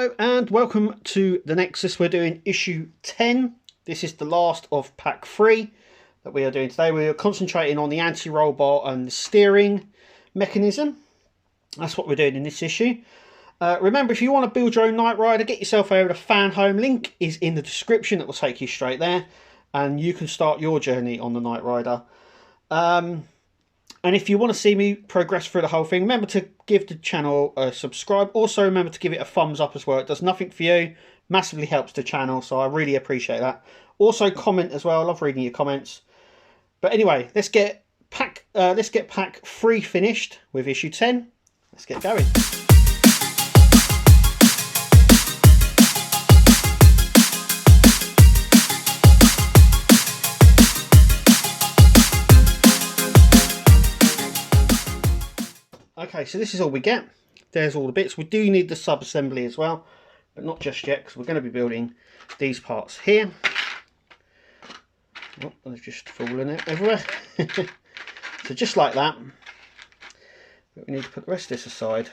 Hello and welcome to the Nexus. We're doing issue 10. This is the last of pack 3 that we are doing today. We are concentrating on the anti-roll bar and the steering mechanism. That's what we're doing in this issue. Remember, if you want to build your own Knight Rider, get yourself over to Fanhome. Link is in the description. It will take you straight there and you can start your journey on the Knight Rider. And if you want to see me progress through the whole thing, remember to give the channel a subscribe. Also remember to give it a thumbs up as well. It does nothing for you, massively helps the channel, so I really appreciate that. Also comment as well. I love reading your comments. But anyway, let's get pack 3 finished with issue 10. Let's get going. Okay, so this is all we get. There's all the bits. We do need the sub-assembly as well, but not just yet, because we're going to be building these parts here. Oh, they've just fallen out everywhere. So just like that. But we need to put the rest of this aside.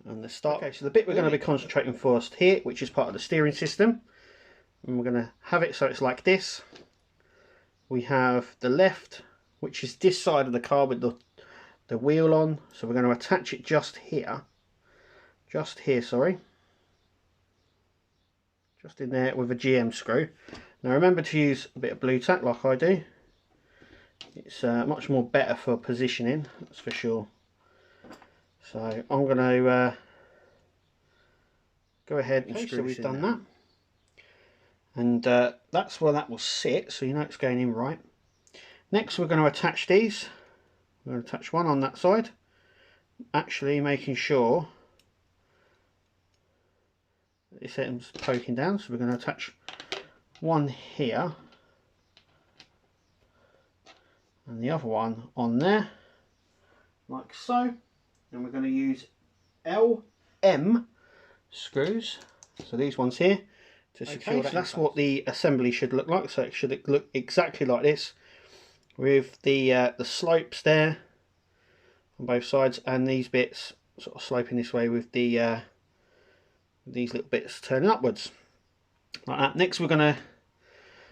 And the start. Okay, so the bit we're going to be concentrating first here, which is part of the steering system. And we're going to have it so it's like this. We have the left, which is this side of the car with the wheel on, so we're going to attach it just here, sorry, just in there with a GM screw. Now remember to use a bit of blue tack like I do. It's much more better for positioning, that's for sure. So I'm going to go ahead and screw. So we've done that, and that's where that will sit, so you know it's going in right. Next we're going to attach these. We're going to attach one on that side, actually making sure this end's poking down, so we're going to attach one here and the other one on there, like so. And we're going to use LM screws, so these ones here, to secure that. So that's what the assembly should look like, so it should look exactly like this, with the slopes there on both sides, and these bits sort of sloping this way with the these little bits turning upwards like that. Next we're going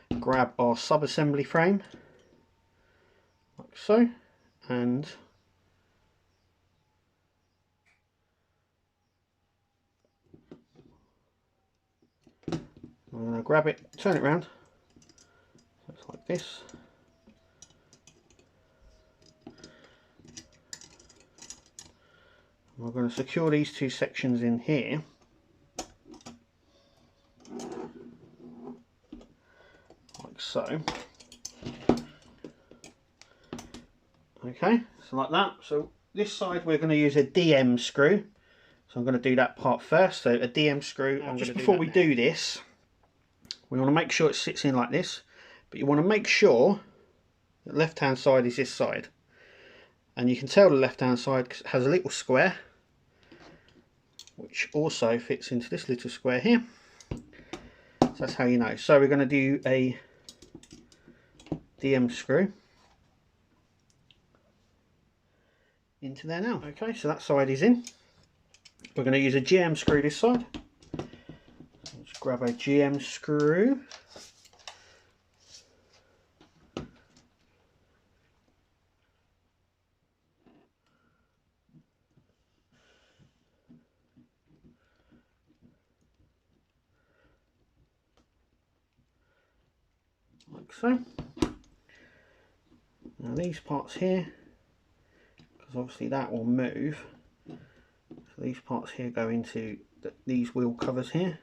to grab our sub-assembly frame like so, and I'm going to grab it, turn it around, so it's like this. We're going to secure these two sections in here, like so. Okay, so like that. So this side we're going to use a DM screw, so I'm going to do that part first. So a DM screw. Just before we do this, we want to make sure it sits in like this, but you want to make sure the left hand side is this side. And you can tell the left hand side because it has a little square which also fits into this little square here. So that's how you know. So we're going to do a DM screw into there now. Okay, so that side is in. We're going to use a GM screw this side. Let's grab a GM screw. Like so. Now these parts here, because obviously that will move, so these parts here go into these wheel covers here,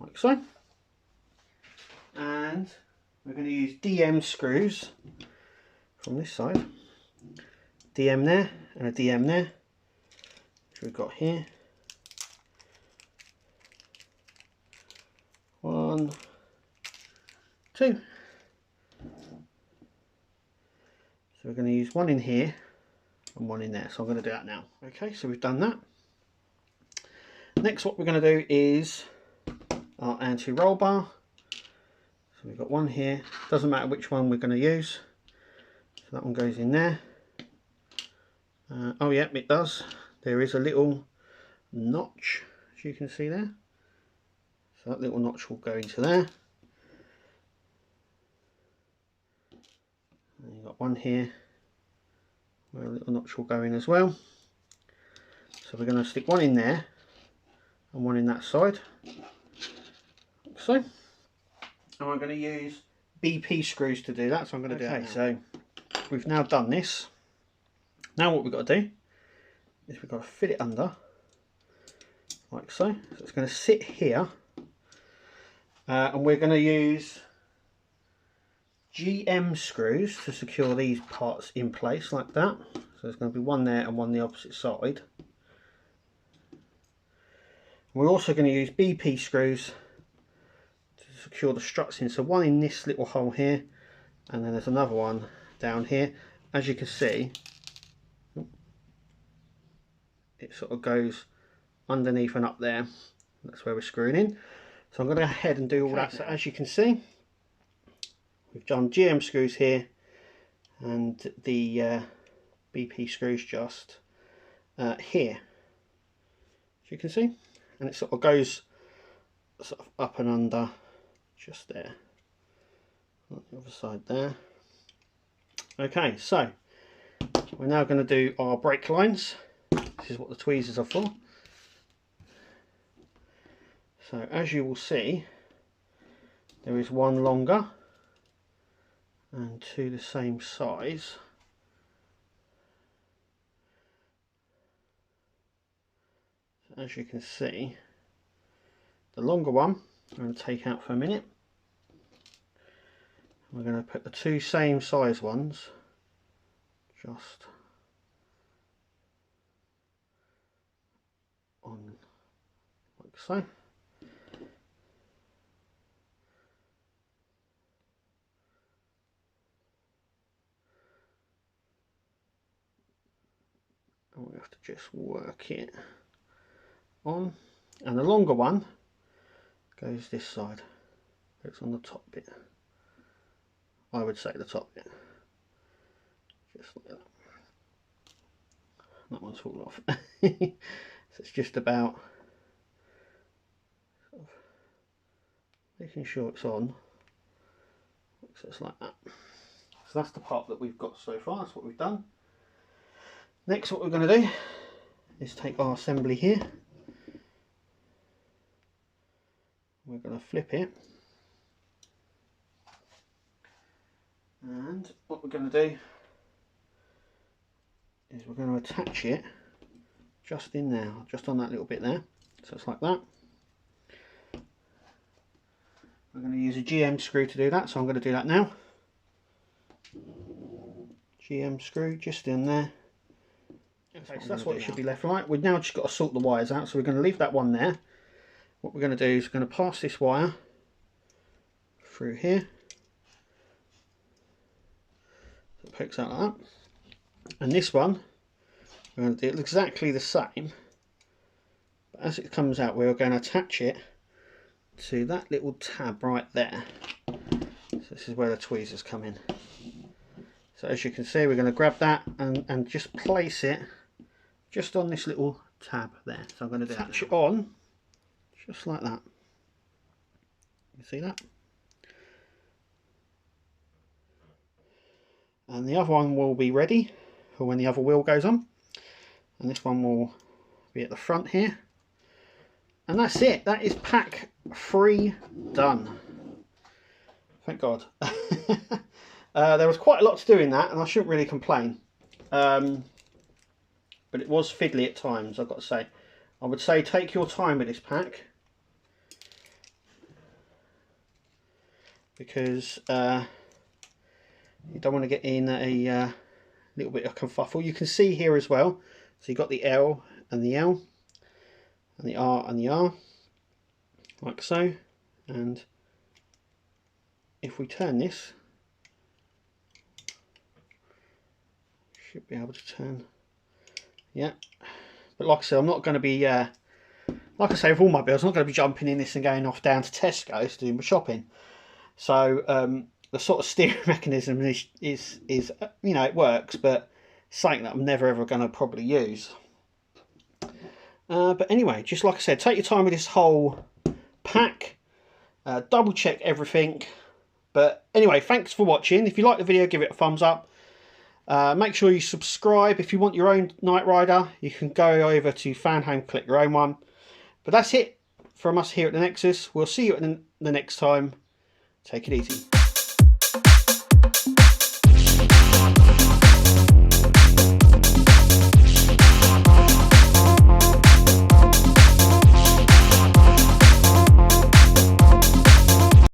like so. And we're going to use DM screws from this side, DM there and a DM there, which we've got here. 1, 2. So we're going to use one in here and one in there, so I'm going to do that now. Okay, so we've done that. Next what we're going to do is our anti-roll bar. So we've got one here, doesn't matter which one we're going to use. So that one goes in there. Oh yeah, it does. There is a little notch, as you can see there. So that little notch will go into there. And you've got one here where a little notch will go in as well. So we're going to stick one in there and one in that side, like so. And I'm going to use BP screws to do that, so I'm going to do that now. So we've now done this. Now what we've got to do is we've got to fit it under, like so. So it's going to sit here, and we're going to use GM screws to secure these parts in place like that. So there's going to be one there and one the opposite side. We're also going to use BP screws to secure the struts in. So one in this little hole here, and then there's another one down here. As you can see, it sort of goes underneath and up there. That's where we're screwing in. So I'm going to go ahead and do all that. So as you can see, we've done GM screws here and the BP screws just here, as you can see, and it sort of goes sort of up and under just there on the other side there. Okay, so we're now going to do our brake lines. This is what the tweezers are for. So as you will see, there is one longer and two the same size. So as you can see, the longer one I'm going to take out for a minute. We're going to put the two same size ones just on like so. And we have to just work it on, and the longer one goes this side. It's on the top bit. I would say the top bit. Just like that. That one's fallen off. So it's just about sort of making sure it's on. So it's like that. So that's the part that we've got so far. That's what we've done. Next, what we're going to do is take our assembly here. We're going to flip it. And what we're going to do is we're going to attach it just in there, just on that little bit there. So it's like that. We're going to use a GM screw to do that, so I'm going to do that now. GM screw just in there. Okay, so that's what it should be left like. We've now just got to sort the wires out, so we're going to leave that one there. What we're going to do is we're going to pass this wire through here. So it pokes out like that. And this one, we're going to do it exactly the same. But as it comes out, we're going to attach it to that little tab right there. So this is where the tweezers come in. So as you can see, we're going to grab that and just place it just on this little tab there. So I'm going to attach it on just like that. You see that? And the other one will be ready for when the other wheel goes on. And this one will be at the front here. And that's it. That is pack 3 done. Thank God. There was quite a lot to do in that, and I shouldn't really complain. But it was fiddly at times, I've got to say. I would say take your time with this pack, because you don't want to get in a little bit of kerfuffle. You can see here as well, so you've got the L and the L, and the R and the R, like so. And if we turn this, should be able to turn. Yeah, but like I said, I'm not going to be like I say with all my builds, I'm not going to be jumping in this and going off down to Tesco's to do my shopping. So the sort of steering mechanism is you know, it works, but something that I'm never ever going to probably use. But anyway, just like I said, take your time with this whole pack. Double check everything. But anyway, thanks for watching. If you like the video, give it a thumbs up. Make sure you subscribe. If you want your own Knight Rider, you can go over to Fanhome, click your own one. But that's it from us here at the Nexus. We'll see you at the next time. Take it easy.